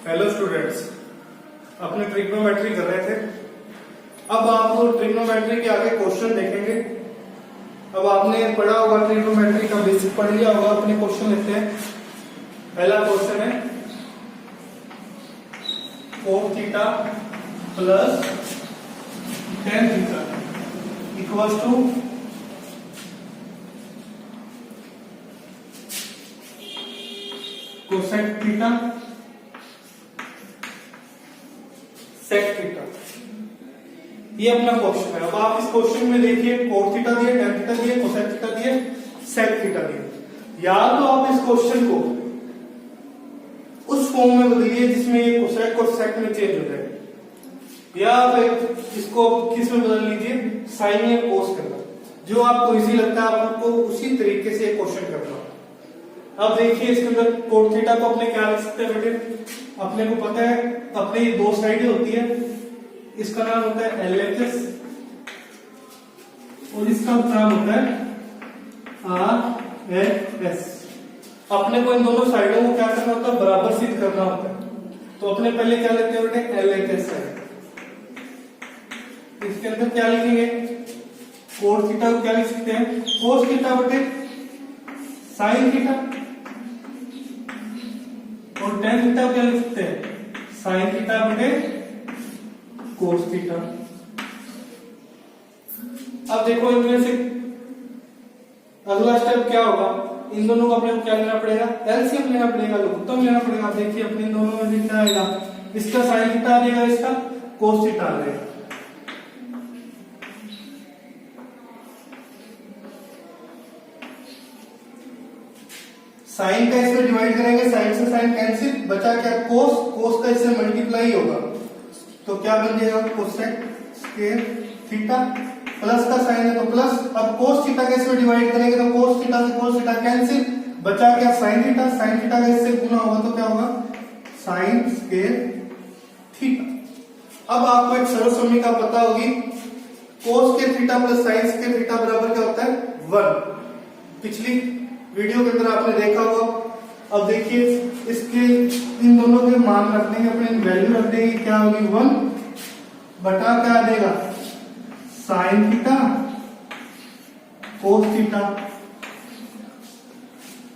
Hello students, अपने trigonometry कर रहे थे। अब आप ट्रिग्नोमेट्री के आगे क्वेश्चन देखेंगे। अब आपने पढ़ा होगा, ट्रिग्नोमेट्री का बेसिक पढ़ लिया होगा। अपने क्वेश्चन लेते हैं। पहला क्वेश्चन है cos theta plus tan theta equals to cosec theta sec theta. ये अपना क्वेश्चन है। अब आप इस क्वेश्चन में देखिए, कोस थीटा दिए, tan थीटा दिए, कोसेक थीटा दिए, सेक थीटा दिए। या तो आप इस क्वेश्चन को उस फॉर्म में बदलिए जिसमें ये कोसेक और सेक में चेंज हो जाए, या फिर इसको किस में बदल लीजिए, साइन या कोस करना। जो आपको इजी लगता है आपको उसी तरीके से क्वेश्चन करना। अब देखिए, इसके अंदर कोट थीटा को अपने क्या लिख सकते हैं बेटे? अपने को पता है, अपने ये दो साइडें होती है। इसका नाम होता है LHS और इसका नाम होता है RHS। अपने को इन दोनों साइडों को क्या करना होता है? बराबर सिद्ध करना होता है। तो अपने पहले क्या लिखते हैं बेटे? LHS side. इसके अंदर क्या लिखेंगे? कोट थीटा को क्या लिख सकते हैं? कोस थीटा बेटे साइन थीटा, और tan थीटा क्या लिख सकते हैं? साइन थीटा बटे कोस थीटा। अब देखो, इनमें से अगला स्टेप क्या होगा? इन दोनों को अपने को क्या लेना पड़ेगा? एलसीएम लेना पड़ेगा, लघुत्तम लेना पड़ेगा। देखिए, अपने इन दोनों में से क्या आएगा? इसका साइन थीटा आ जाएगा, इसका कोस थीटा आ जाएगा। साइन का इसमें डिवाइड करेंगे, साइन से साइन कैंसिल, बचा क्या? कोस। कोस का इससे मल्टीप्लाई होगा, तो क्या बन जाएगा? Cosec square theta. प्लस का साइन है तो प्लस। अब कोस थीटा का इसमें डिवाइड करेंगे तो कोस थीटा से कोस थीटा कैंसिल, बचा क्या? Sine theta. साइन थीटा का इससे गुना होगा तो क्या होगा? Sign square theta. अब आपको एक सरल समीकरण पता होगी, कोस के theta plus sine square theta बराबर क्या होता है? 1। पिछली वीडियो के अंदर आपने देखा होगा। अब देखिए, इसके इन दोनों के मान रख देंगे, अपने वैल्यू रख देंगे। क्या होगी? 1 बटा क्या देगा? Sine theta cos theta.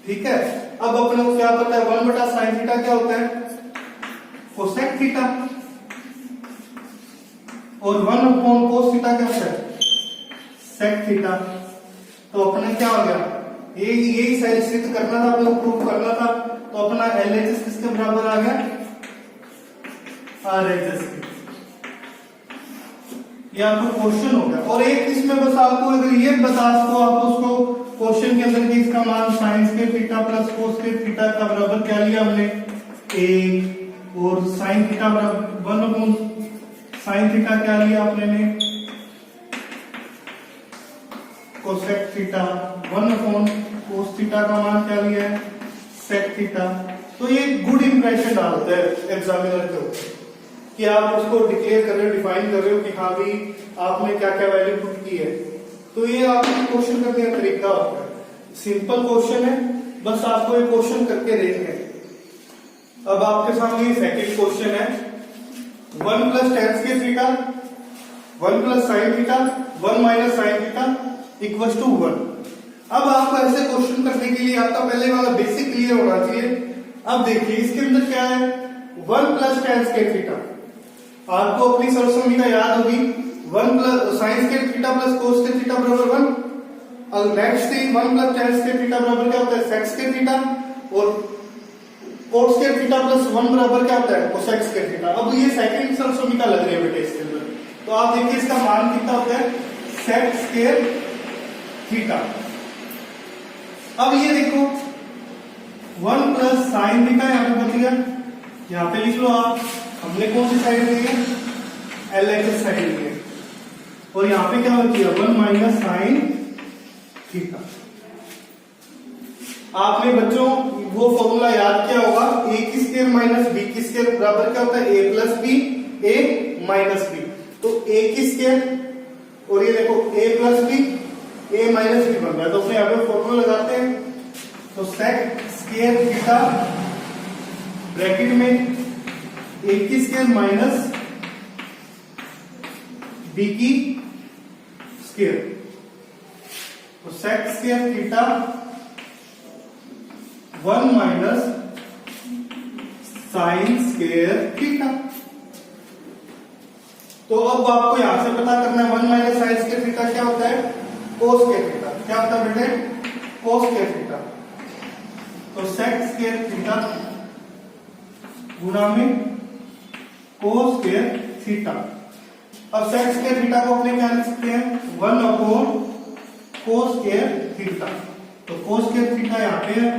ठीक है। अब अपने को क्या पता है? 1 बटा साइन थीटा क्या होता है? कोसेक थीटा, और 1 अपॉन कोस थीटा क्या होता है? Sec theta. तो अपने क्या हो गया? यही साइड सिद्ध करना था, अपने को प्रूव करना था। तो अपना LHS किसके बराबर आ गया? RHS के। ये आपको क्वेश्चन हो गया। और एक इसमें बस आपको अगर ये बता दो, आप उसको क्वेश्चन के अंदर कि इसका मान sign square theta plus cos square theta का बराबर क्या लिया हमने? 1। और साइन थीटा बराबर 1 अपॉन साइन थीटा क्या लिया आपने ने? Cosec theta. 1 upon cos theta का मान क्या लिया है? Sec theta. तो ये गुड इंप्रेशन डालता है एग्जामिनर के ऊपर कि आप उसको डिक्लेयर कर रहे हो, डिफाइन कर रहे हो कि हाँ भी आपने क्या क्या वैल्यू पुट की है। तो ये आपको क्वेश्चन करने का तरीका होता है। सिंपल क्वेश्चन है, बस आपको ये क्वेश्चन करके देखना है। अब आपके सामने सेकंड क्वेश्चन है, 1 plus tan square theta, 1 plus sine theta, 1 minus sine theta equals to 1। अब आपको ऐसे क्वेश्चन करने के लिए आपका पहले वाला बेसिक क्लियर होना चाहिए। अब देखिए, इसके अंदर क्या है? 1 प्लस tan स्क्वायर थीटा। आपको अपनी सरल समीकरण याद होगी, 1 plus sine square theta plus cos square theta बराबर 1। और next thing, 1 plus tan square theta बराबर क्या होता है? Sec square theta. और कोस स्क्वायर थीटा प्लस 1 बराबर क्या होता है? Cosec square theta. अब ये सेकंड सरल समीकरण लग रही है बेटे इसके अंदर। तो आप देखिए, इसका मान कितना होता है? Sec square theta. अब ये देखो, 1 प्लस साइन थीटा यहां पे बच गया, यहां पे लिख लो आप। हमने कौन सी साइड ली है? LHS साइड ली है। और यहां पे क्या बच गया? 1 माइनस साइन थीटा। आपने बच्चों वो फॉर्मूला याद किया होगा, a की स्क्वायर माइनस b की स्क्वायर बराबर क्या होता है? a plus b, a minus b। तो a की स्क्वायर और ये देखो a plus b, a minus b बन रहा है। तो अपने यहाँ पे फॉर्मूला लगाते हैं। तो सेक स्क्वायर थीटा ब्रैकेट में ए की स्क्वायर माइनस बी की स्क्वायर, तो sec square theta 1 minus sine square theta. तो अब आपको यहां से पता करना है 1 माइनस साइन स्क्वायर थीटा क्या होता है, कोस स्क्वायर थीटा। क्या होता है बेटे, कोस स्क्वायर थीटा। तो सेक स्क्वायर थीटा गुणा में कोस स्क्वायर थीटा। अब सेक स्क्वायर थीटा को अपने क्या लिख सकते हैं, 1 अपॉन कोस स्क्वायर थीटा। तो कोस स्क्वायर थीटा यहाँ पे है,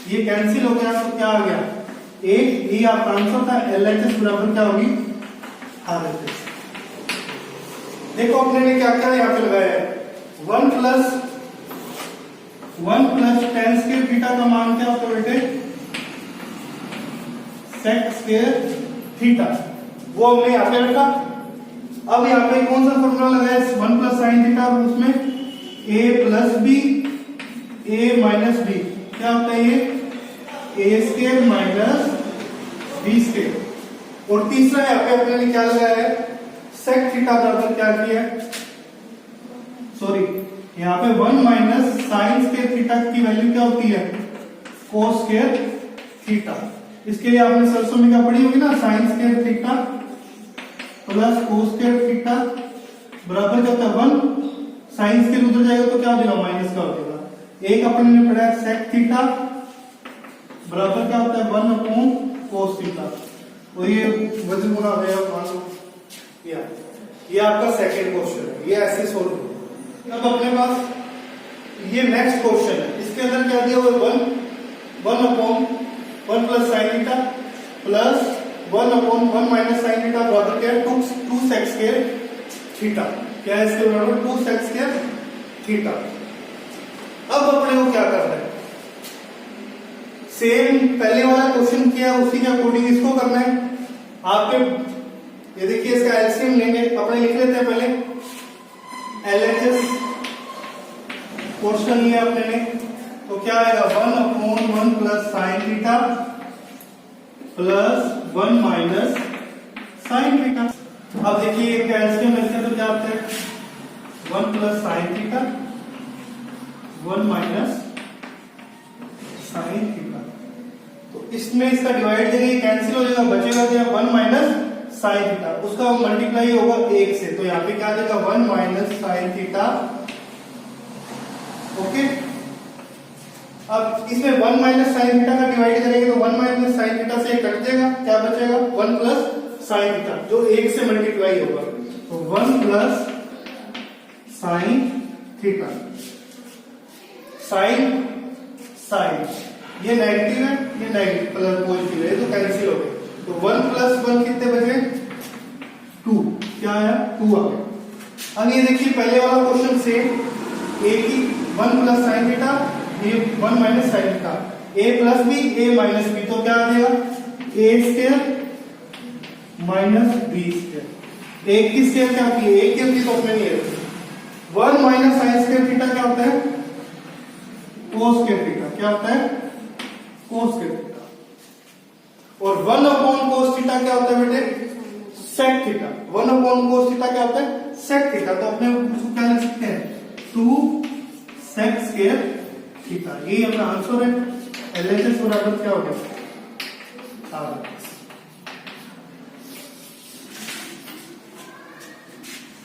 ये कैंसिल हो गया, तो क्या आ गया, एक ये आपका आंसर था। LHS बराबर क्या होगी, RHS। देखो अपने ने क्या क्या यहाँ पे लगाया है, 1 प्लस tan स्क्वायर थीटा का मान क्या होता है बेटे, सेक स्क्वायर थीटा, वो हमने यहाँ पे रखा। अब यहाँ पे कौन सा फॉर्मूला लगाया, 1 प्लस साइन थीटा, उसमें a plus B a minus B क्या होता है, ये a square minus B square. और तीसरा यहाँ पे अपने ने क्या लगाया है, सेक थीटा बराबर क्या किया है, सॉरी यहाँ पे 1 माइनस साइन स्क्वायर थीटा की वैल्यू क्या होती है, कोस स्क्वायर थीटा। इसके लिए आपने सरसों में क्या पढ़ी होगी ना, sign square theta plus cos square theta बराबर क्या होता है 1, साइन स्क्वायर उधर जाएगा तो क्या हो जाएगा, माइनस का हो जाएगा। एक अपने ने पढ़ा है सेक थीटा बराबर क्या होता है 1 अपॉन कोस थीटा। और ये वजन गुना हो गया, मान लो ये आपका सेकंड क्वेश्चन है, ये ऐसे सोल्व होगा। अब अपने पास ये नेक्स्ट क्वेश्चन है, इसके अंदर क्या दिया हुआ है, 1 upon 1 plus sine theta plus 1 upon 1 minus sine theta बराबर क्या है 2 सेक स्क्वायर थीटा। क्या है इसके बराबर 2 सेक स्क्वायर थीटा। अब अपने को क्या करना है, सेम पहले वाला क्वेश्चन किया उसी के अकॉर्डिंग इसको करना है। आपके ये देखिए इसका एलसीएम लेंगे, अपने लिख लेते हैं पहले, LHS क्वेश्चन लिया अपने ने, तो क्या आएगा 1 upon 1 plus sine theta plus 1 minus sine theta. अब देखिए एक एलसीएम लेते हैं तो क्या आता है 1 plus sine theta 1 minus sine theta. तो इसमें इसका डिवाइड देंगे, कैंसिल हो जाएगा, बचेगा क्या 1 माइनस साइन थीटा, उसका मल्टीप्लाई होगा 1 से, तो यहाँ पे क्या आ जाएगा 1 माइनस साइन थीटा। ओके, अब इसमें 1 माइनस साइन थीटा का डिवाइड करेंगे तो 1 माइनस साइन थीटा से कट जाएगा, क्या बचेगा 1 प्लस साइन थीटा जो 1 से मल्टीप्लाई होगा, तो 1 प्लस साइन थीटा। साइन ये नेगेटिव है, ये नेगेटिव प्लस पॉजिटिव है, तो कैंसिल हो गए, तो 1 प्लस 1 कितने बचे 2, क्या आया 2 आ गया। अब ये देखिए पहले वाला क्वेश्चन सेम, a की 1 प्लस साइन थीटा, ये 1 minus sine theta, a plus B a minus B, तो क्या आ जाएगा a square minus B square. एक की स्क्वायर क्या होती है, एक की होती है, तो अपने नहीं है 1 माइनस साइन स्क्वायर थीटा क्या होता है कोस स्क्वायर थीटा, क्या होता है कोस स्क्वायर थीटा। और 1 अपॉन कोस थीटा क्या होता है बेटे, sec theta. 1 upon cos theta क्या होता है सेक थीटा, तो अपने उसको क्या लिख सकते हैं 2 सेक स्क्वायर थीटा। ये अपना आंसर है। LHS बराबर क्या हो गया,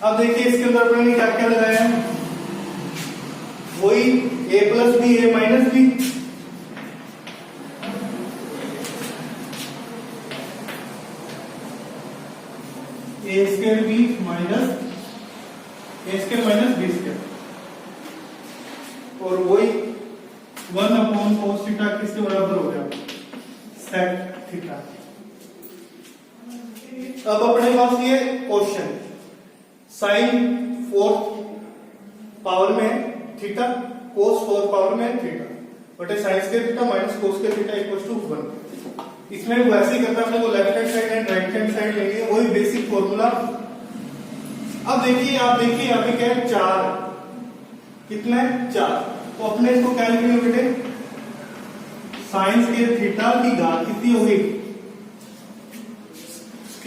अब देखिए इसके अंदर अपने क्या क्या लगाया है, वही a plus B a minus B, A square B minus A square minus B square, और वही 1 अपॉन कोस थीटा किसके बराबर हो गया सेक थीटा। अब अपने पास ये क्वेश्चन साइन 4 पावर में थीटा कोस 4 पावर में थीटा बटे sine square theta minus cos square theta equal to 1। इसमें वैसे ही करता है, वो left hand side and right hand side लेंगे, वही बेसिक फॉर्मूला। अब देखिए आप देखिए यहाँ पे क्या है 4, कितना है 4, तो अपने इसको क्या लिखेंगे बेटे साइन स्क्वायर थीटा की घात कितनी होगी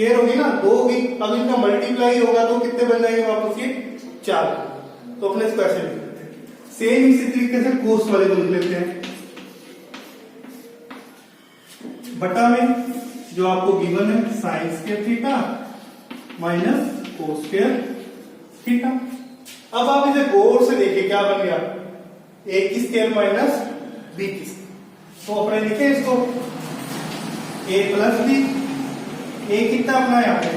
स्क्वायर होगी ना, 2 होगी, अब इनका मल्टीप्लाई होगा तो कितने बन जाएंगे वापस ये 4। तो अपने इसको ऐसे लिख लेते हैं। सेम इसी तरीके से कोस वाले को लिख लेते हैं, बटा में जो आपको गिवन है sign square theta minus cos square theta. अब आप इसे गौर से देखिए क्या बन गया, ए की स्क्वायर माइनस बी की स्क्वायर। तो अपने लिखे इसको ए प्लस बी, ए कितना अपना यहाँ पे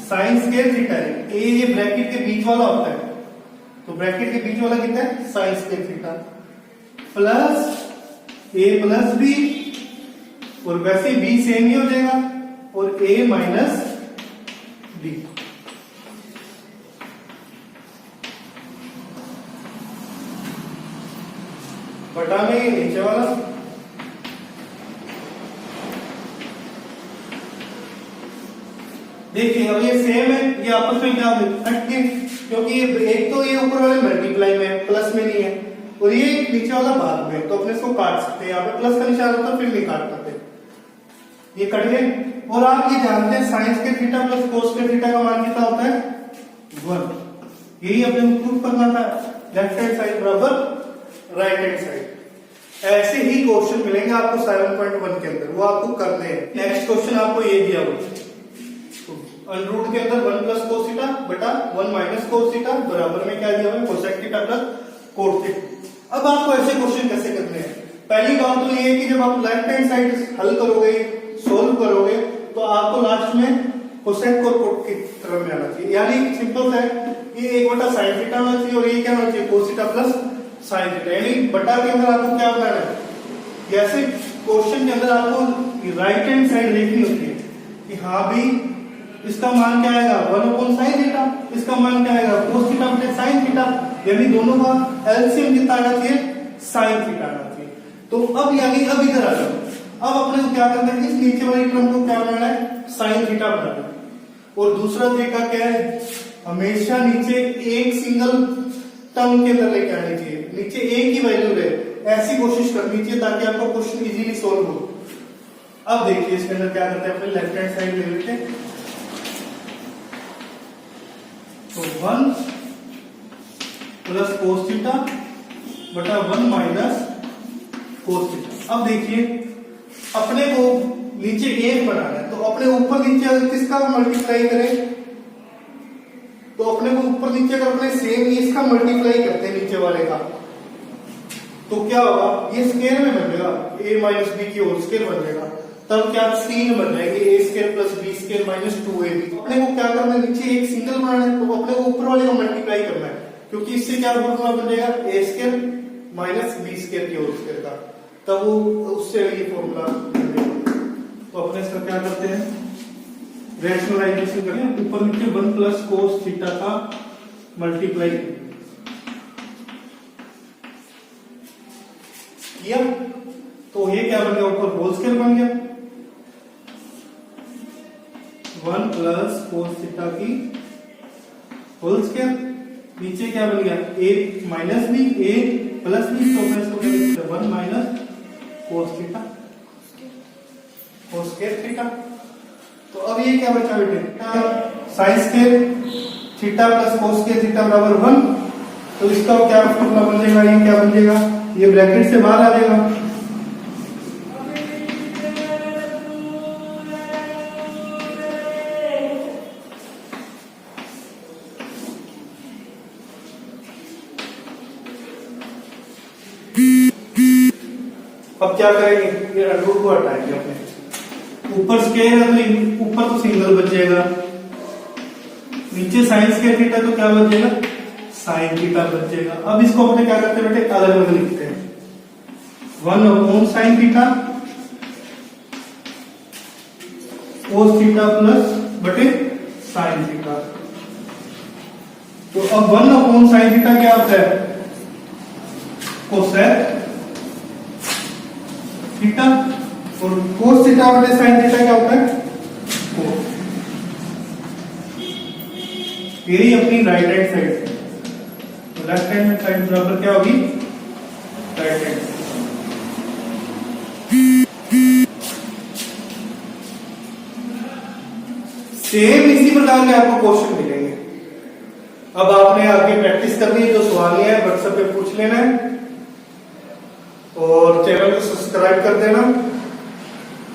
साइन स्क्वायर थीटा है, ए ये ब्रैकेट के बीच वाला होता है, तो ब्रैकेट के बीच वाला कितना है साइन स्क्वायर थीटा, प्लस ए प्लस बी, और वैसे बी सेम ही हो जाएगा, और ए माइनस बी। बटा में ये नीचे वाला, देखिए अब ये सेम है, ये आपस में क्या हट गए, क्योंकि ये एक तो ये ऊपर वाले मल्टीप्लाई में प्लस में नहीं है, और ये नीचे वाला भाग में, तो अपने इसको काट सकते हैं, यहाँ पे प्लस का निशान होता है फिर नहीं काट पाते, ये कट गए। और आप ये जानते हैं साइंस के थीटा प्लस कोस के थीटा का मान कितना होता है 1। यही अपने प्रूफ करना था, लेफ्ट हैंड साइड बराबर राइट हैंड साइड। ऐसे ही क्वेश्चन मिलेंगे आपको 7.1 के अंदर, वो आपको करने हैं। नेक्स्ट क्वेश्चन आपको ये दिया हुआ अंडर रूट के अंदर 1 प्लस कोस थीटा बटा 1 माइनस कोस थीटा बराबर में क्या दिया हुआ है cosec theta plus cot theta. अब आपको ऐसे क्वेश्चन कैसे करने हैं, पहली बात तो ये है कि जब आप लेफ्ट हैंड साइड हल करोगे सोल्व करोगे तो आपको लास्ट में कोसेक और कोट की तरफ में आना चाहिए, यानी सिंपल सा है, ये 1 बटा साइन थीटा होना चाहिए और ये क्या होना चाहिए cos theta plus sine theta, यानी बटा के अंदर आपको क्या बनाना है, जैसे क्वेश्चन के अंदर आपको राइट हैंड साइड देखनी होती है कि हाँ भी इसका मान क्या आएगा 1/sin थीटा, इसका मान क्या आएगा cos थीटा बटे sin थीटा, यानी दोनों का एलसीएम कितना आना चाहिए sin थीटा आना चाहिए। तो अब यानी अब इधर आ जाओ, अब अपने को क्या करना है, इस नीचे वाली टर्म को क्या बनाना है sin थीटा बनाना है। और दूसरा तरीका क्या है, हमेशा नीचे एक सिंगल टर्म के अंदर लेके आनी चाहिए, नीचे एक ही वैल्यू रहे, ऐसी कोशिश करनी चाहिए ताकि आपका क्वेश्चन इजीली सोल्व हो। अब देखिए इसके अंदर क्या करते हैं, अपने लेफ्ट हैंड साइड ले लेते हैं, तो 1 प्लस कोस थीटा बटा 1 माइनस कोस थीटा। अब देखिए अपने को नीचे एक बनाना है, तो अपने ऊपर नीचे अगर किसका मल्टीप्लाई करें, तो अपने को ऊपर नीचे अगर अपने सेम इसका मल्टीप्लाई करते हैं नीचे वाले का, तो क्या होगा ये स्क्वायर में बन जाएगा, a माइनस बी की होल स्क्वायर बन जाएगा, तब क्या 3 बन जाएंगे a square plus B square minus 2ab। अपने को क्या करना है, नीचे एक सिंगल बनाना है, तो अपने को ऊपर वाले को मल्टीप्लाई करना है, क्योंकि इससे क्या फॉर्मूला बन जाएगा a square minus B square की होल स्क्वायर का, तब वो उससे ये फॉर्मूला बन जाएगा। तो अपने इसका क्या करते हैं रैशनलाइजेशन करें, ऊपर नीचे 1 प्लस कोस थीटा का मल्टीप्लाई किया, तो ये क्या बन गया ऊपर होल स्क्वायर बन गया, 1 प्लस कोस थीटा की होल स्क्वायर, नीचे क्या बन गया a minus B a plus B, तो मैं इसको क्या लिखते हैं 1 minus cos theta cos square theta. तो अब ये क्या बचा बेटे sine square theta plus cos square theta बराबर 1, तो इसका क्या फॉर्मूला बन जाएगा, ये क्या बन जाएगा, ये ब्रैकेट से बाहर आ जाएगा, अब क्या करेंगे ये रूट को हटाएंगे, अपने ऊपर स्क्वायर है तो ऊपर तो सिंगल बच जाएगा, नीचे साइन स्क्वायर थीटा तो क्या बच जाएगा साइन थीटा बच जाएगा। अब इसको अपने क्या करते हैं बेटे अलग अलग लिखते हैं, 1/sin theta cos theta plus बटे साइन थीटा। तो अब 1/sin थीटा क्या होता है कोसेक थीटा, और कोस थीटा बटे साइन थीटा क्या होता है कोस। यही अपनी राइट हैंड साइड, तो लेफ्ट हैंड साइड बराबर क्या होगी राइट हैंड। सेम इसी प्रकार के आपको क्वेश्चन मिलेंगे। अब आपने आगे प्रैक्टिस करनी है, जो सवाल है व्हाट्सएप पे पूछ लेना है और चैनल को सब्सक्राइब कर देना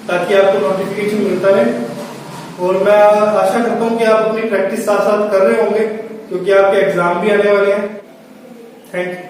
ताकि आपको नोटिफिकेशन मिलता रहे। और मैं आशा करता हूं कि आप अपनी प्रैक्टिस साथ साथ कर रहे होंगे क्योंकि आपके एग्जाम भी आने वाले हैं। Thank you.